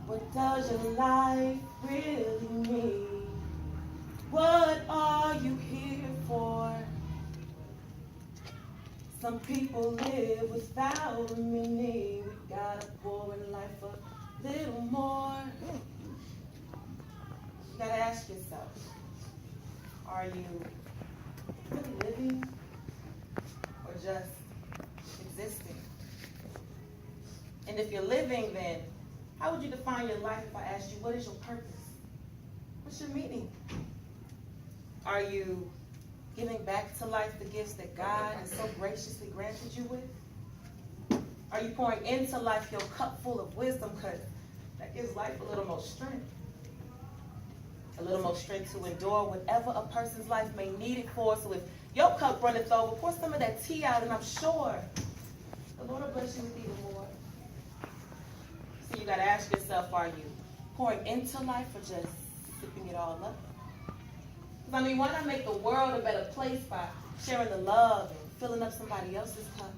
What does your life really mean? What are you here for? Some people live without a meaning. We gotta pour in life a little more. You gotta ask yourself, are you really living or just existing? And if you're living, then how would you define your life if I asked you, what is your purpose? What's your meaning? Are you giving back to life the gifts that God has so graciously granted you with? Are you pouring into life your cup full of wisdom? Because that gives life a little more strength. A little more strength to endure whatever a person's life may need it for. So if your cup runneth over, pour some of that tea out, and I'm sure the Lord will bless you with even more. So you got to ask yourself, are you pouring into life or just sipping it all up? Because, I mean, why not make the world a better place by sharing the love and filling up somebody else's cup?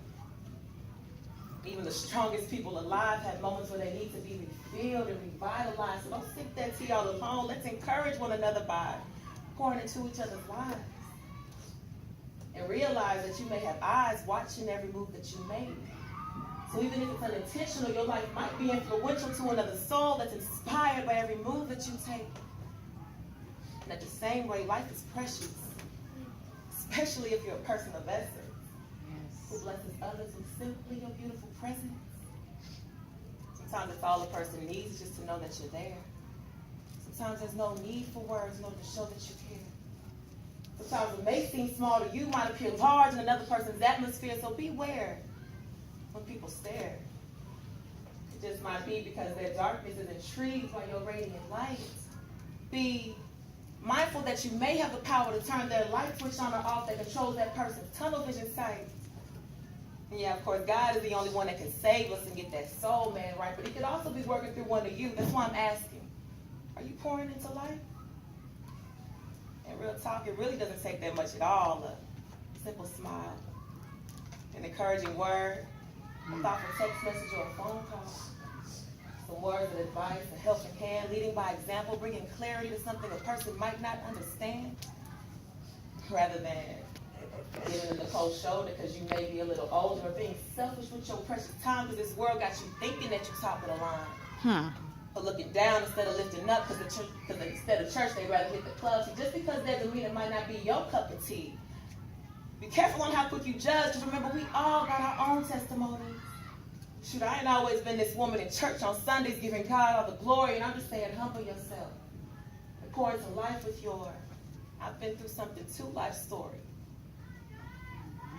Even the strongest people alive have moments where they need to be refilled and revitalized. So don't sip that tea all alone. Let's encourage one another by pouring into each other's lives. And realize that you may have eyes watching every move that you make. So even if it's unintentional, your life might be influential to another soul that's inspired by every move that you take. And at the same way, life is precious, especially if you're a person of essence, who blesses others with simply your beautiful presence. Sometimes it's all a person needs is just to know that you're there. Sometimes there's no need for words in order to show that you care. Sometimes what may seem small to you might appear large in another person's atmosphere, so beware when people stare. It just might be because their darkness is intrigued by your radiant light. Be mindful that you may have the power to turn their light switch on or off that controls that person's tunnel vision sight. And yeah, of course, God is the only one that can save us and get that soul man right, but he could also be working through one of you. That's why I'm asking, are you pouring into life? And real talk, it really doesn't take that much at all. A simple smile, an encouraging word, a thoughtful text message or a phone call, some words of advice, a helping hand, leading by example, bringing clarity to something a person might not understand, rather than giving them the cold shoulder because you may be a little older, or being selfish with your precious time because this world got you thinking that you're top of the line. But looking down instead of lifting up because instead of church, they'd rather hit the club. See, just because their demeanor might not be your cup of tea, be careful on how quick you judge, because remember, we all got our own testimonies. Shoot, I ain't always been this woman in church on Sundays giving God all the glory, and I'm just saying, humble yourself and pour into life with your I've been through something too life story.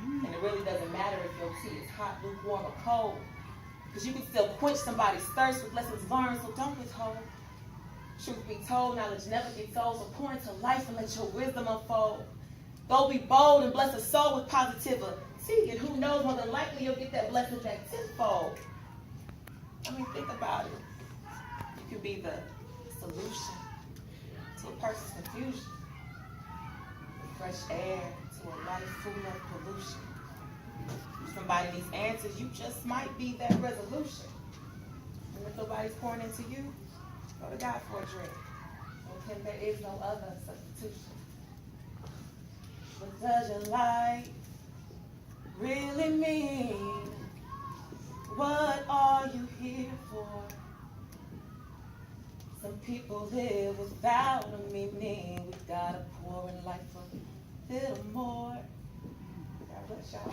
And it really doesn't matter if your tea is hot, lukewarm, or cold, because you can still quench somebody's thirst with lessons learned, so don't withhold. Truth be told, knowledge never gets old, so pour into life and let your wisdom unfold. Go be bold and bless a soul with positivity, and who knows, more than likely you'll get that blessing back tenfold. I mean, think about it. You can be the solution to a person's confusion, the fresh air to a life full of pollution. If somebody needs answers, you just might be that resolution. And if nobody's pouring into you, go to God for a drink. With him, there is no other substitution. What does your life really mean? What are you here for? Some people live without a meaning. We gotta pour in life a little more. God bless y'all.